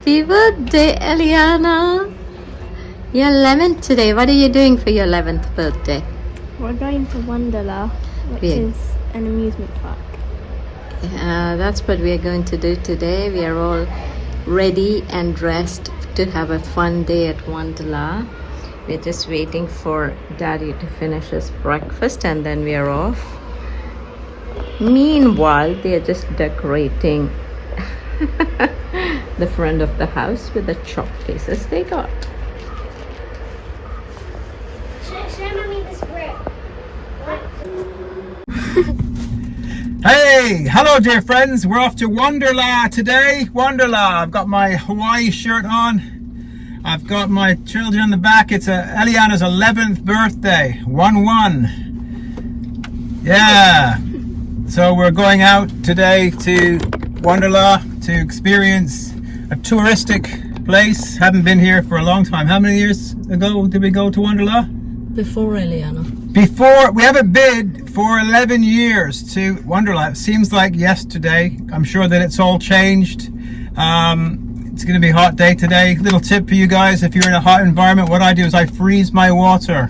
Happy birthday, Elianna! You're 11 today. What are you doing for your 11th birthday? We're going to Wonderla, which is an amusement park. That's what we are going to do today. We are all ready and dressed to have a fun day at Wonderla. We're just waiting for Daddy to finish his breakfast and then we are off. Meanwhile, they are just decorating the front of the house with the chalk faces they got. Show mommy this brick. Hey, hello dear friends, we're off to Wonderla today. Wonderla, I've got my Hawaii shirt on. I've got my children in the back. It's Elianna's 11th birthday, 1-1. Yeah, so we're going out today to Wonderla to experience a touristic place. Haven't been here for a long time. How many years ago did we go to Wonderla? Before Elianna. Before, we haven't been for 11 years to Wonderla. It seems like yesterday. I'm sure that it's all changed. It's going to be a hot day today. Little tip for you guys, if you're in a hot environment, what I do is I freeze my water.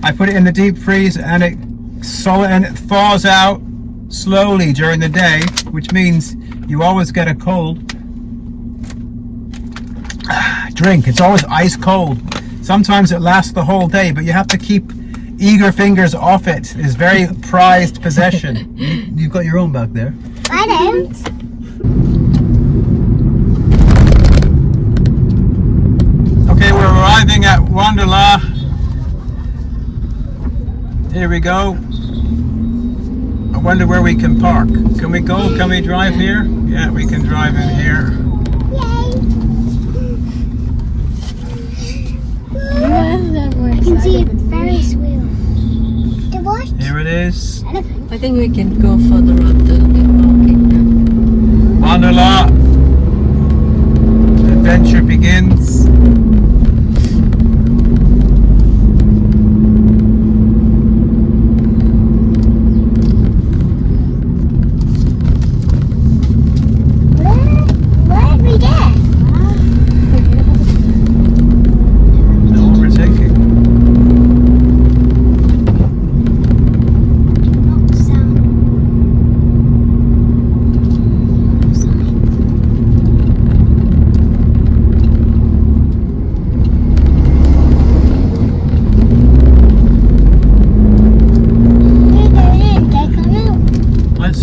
I put it in the deep freeze and it thaws out slowly during the day, which means you always get a cold drink. It's always ice cold. Sometimes it lasts the whole day, but you have to keep eager fingers off it. It's very prized possession. You've got your own back there. I don't. Okay, we're arriving at Wonderla. Here we go. I wonder where we can park. Can we go? Can we drive here? Yeah, we can drive in here. I can see a Ferris wheel. The what? Here it is. I think we can go further up the parking now. Wonderla. Adventure begins.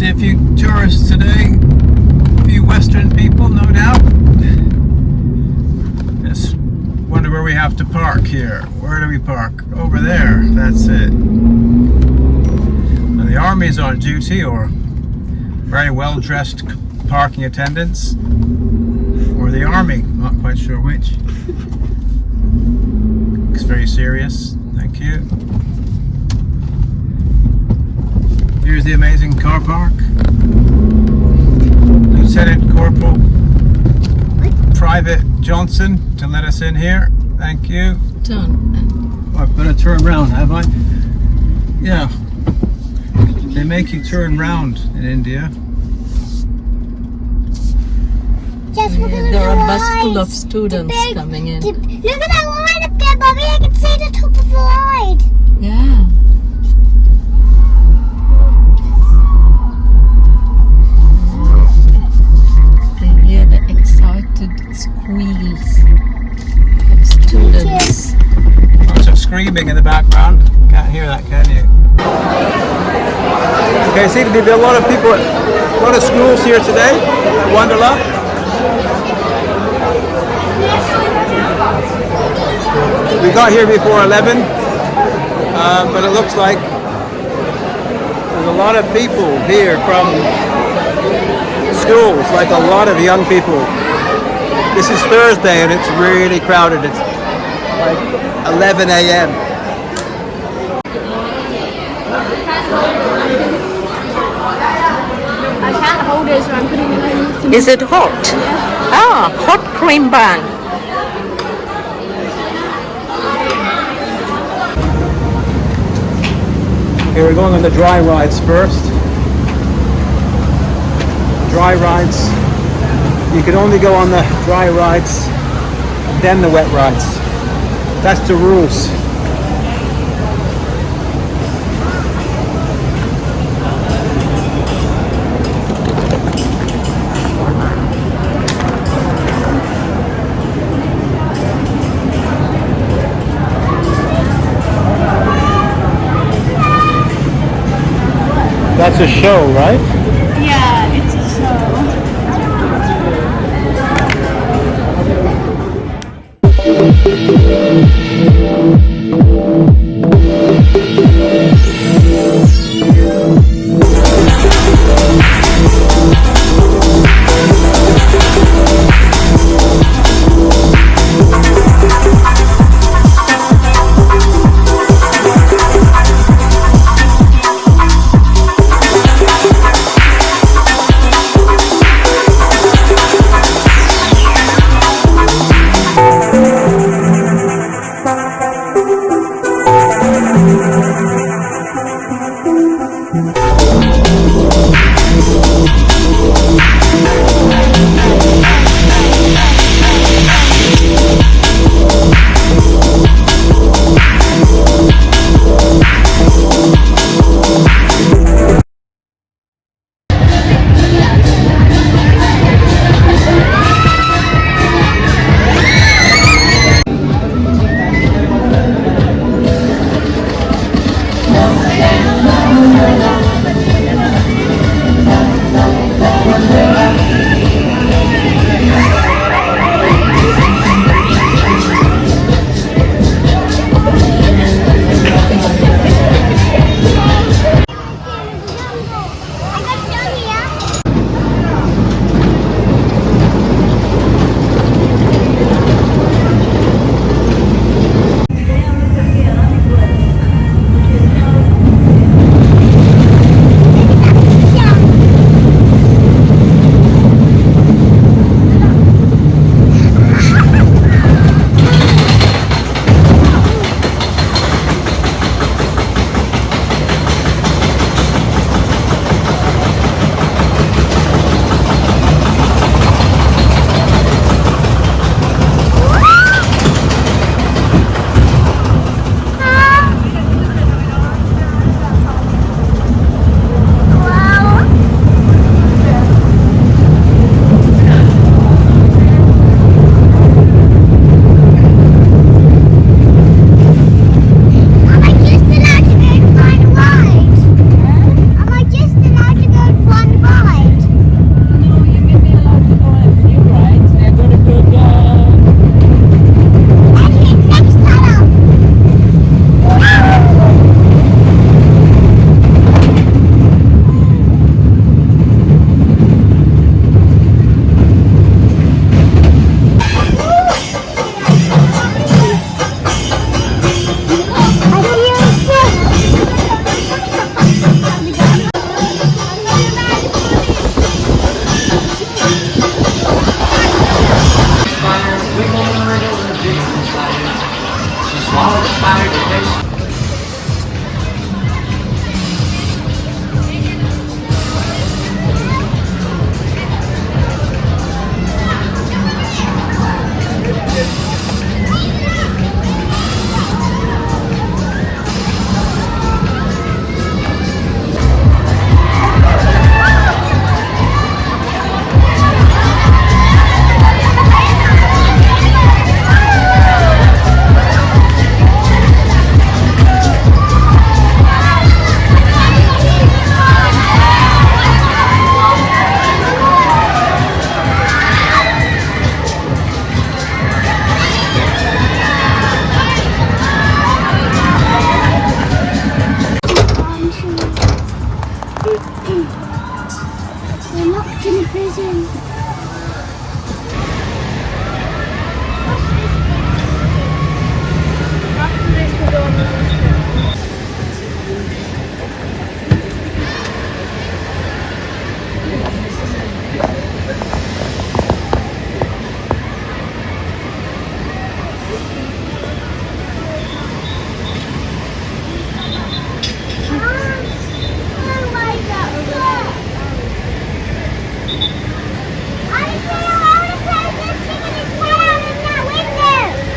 A few tourists today, a few Western people, no doubt. Just wonder where we have to park here. Where do we park? Over there. That's it. Now, the army's on duty, or very well-dressed parking attendants, or the army. Not quite sure which. Looks very serious. Thank you. Here's the amazing car park. Lieutenant Corporal Private Johnson to let us in here. Thank you. Turn. Oh, I've got to turn around, have I? Yeah. They make you turn round in India. Yes, we're gonna There are a bus full of students coming in. Look at that line up there, Bobby. I can see the top of the ride. Yeah. Squeals of students. Lots of screaming in the background. Can't hear that, can you? Okay, seem to be a lot of people, a lot of schools here today at Wonderla. We got here before 11, but it looks like there's a lot of people here from schools, like a lot of young people. This is Thursday and it's really crowded. It's like 11 a.m. I can't hold it, so I'm putting it in. Is it hot? Yeah. Ah, hot cream bun. Okay, we're going on the dry rides first. Dry rides You can only go on the dry rides, then the wet rides. That's the rules. That's a show, right? Yeah, it's a show.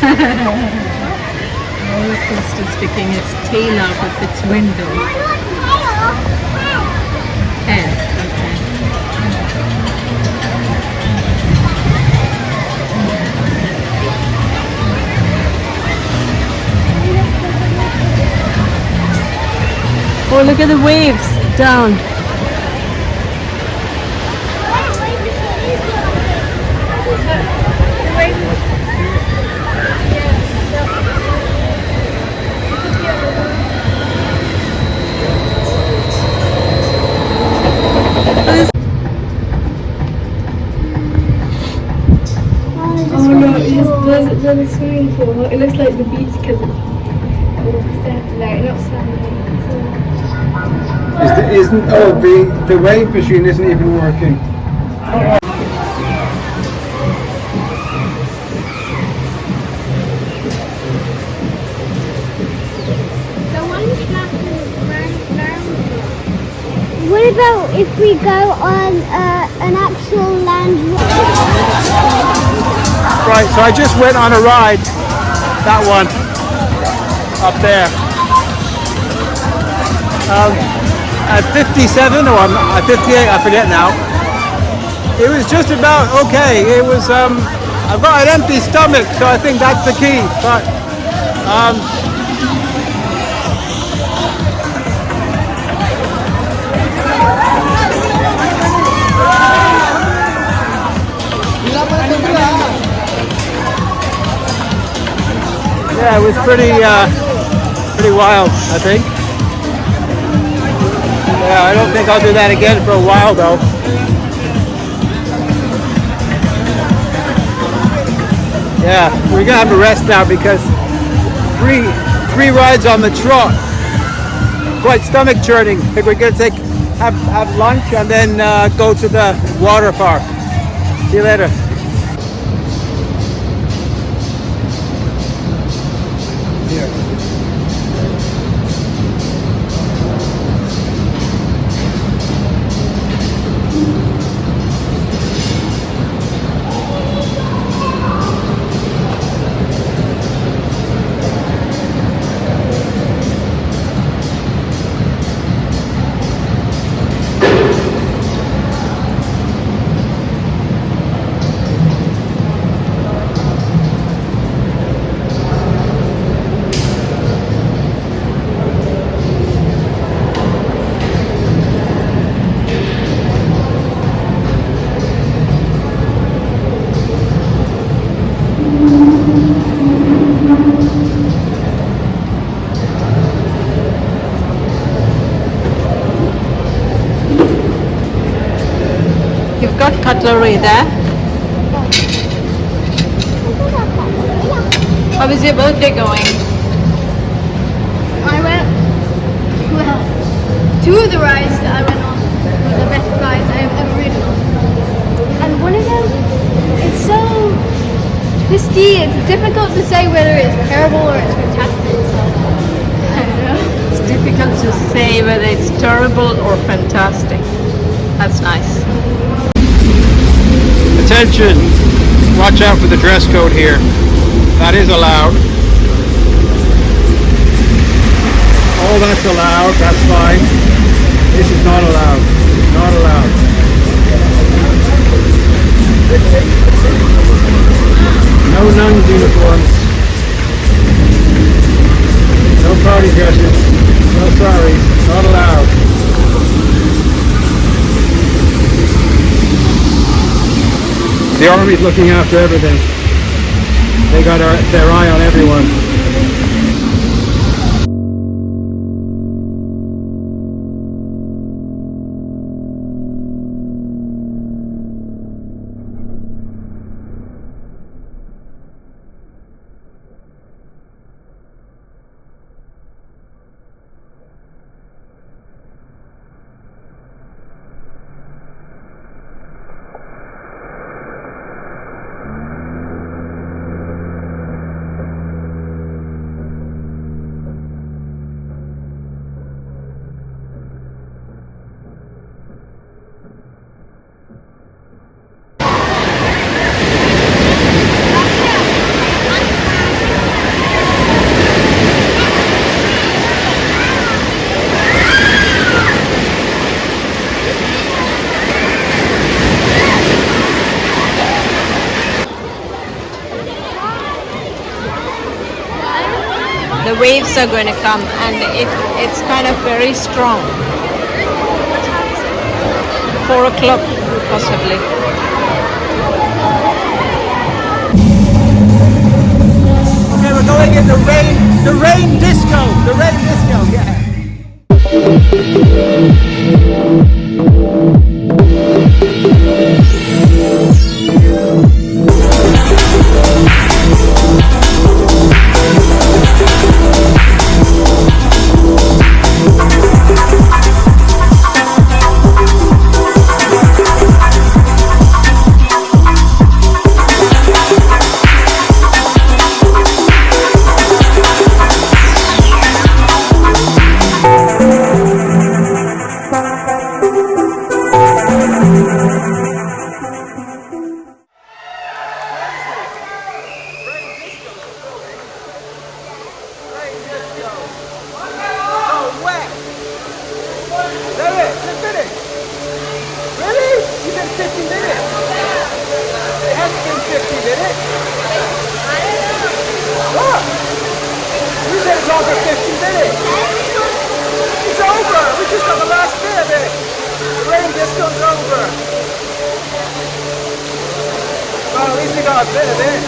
Roller coaster sticking its tail out of its window. Head, okay. Oh, look at the waves down. Oh no, there's a swimming pool. It looks like the beach because it's satellite, not sunlight. The wave machine isn't even working. What about if we go on an actual land ride? Right, so I just went on a ride, that one, up there. At 57 or at 58, I forget now. It was just about okay. It was, I've got an empty stomach, so I think that's the key. But, yeah, it was pretty wild, I think. Yeah, I don't think I'll do that again for a while though. Yeah, we're gonna have a rest now because three rides on the trot. Quite stomach churning. I think we're gonna have lunch and then go to the water park. See you later. You've got cutlery there. How was your birthday going? I went, well, two of the rides that I went on were the best rides I have ever ridden on. And one of them, it's so twisty, it's difficult to say whether it's terrible or it's fantastic. So, I don't know. It's difficult to say whether it's terrible or fantastic. That's nice. Attention! Watch out for the dress code here. That is allowed. All that's allowed, that's fine. This is not allowed. Not allowed. No nuns uniforms. No party dresses. No sorry. Not allowed. The army's looking after everything. They got their eye on everyone. the waves are going to come, and it's kind of very strong. 4 o'clock possibly. Okay, we're going in the rain disco, yeah. Well, at least we got a bit of it.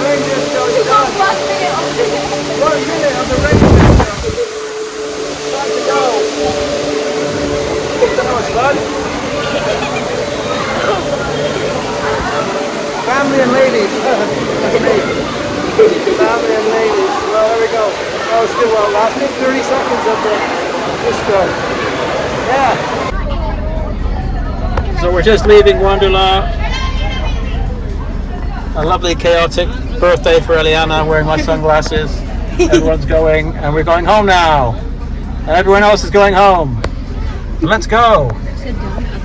Rain disco is done. 1 minute of the rain disco. Time to go. Don't know what's fun. Family and ladies. That's me. Family and ladies. Well, there we go. That was still well lasting. 30 seconds of the disco. Yeah. So we're just leaving Wonderla. A lovely chaotic birthday for Elianna, wearing my sunglasses. Everyone's going, and we're going home now. And everyone else is going home. Let's go.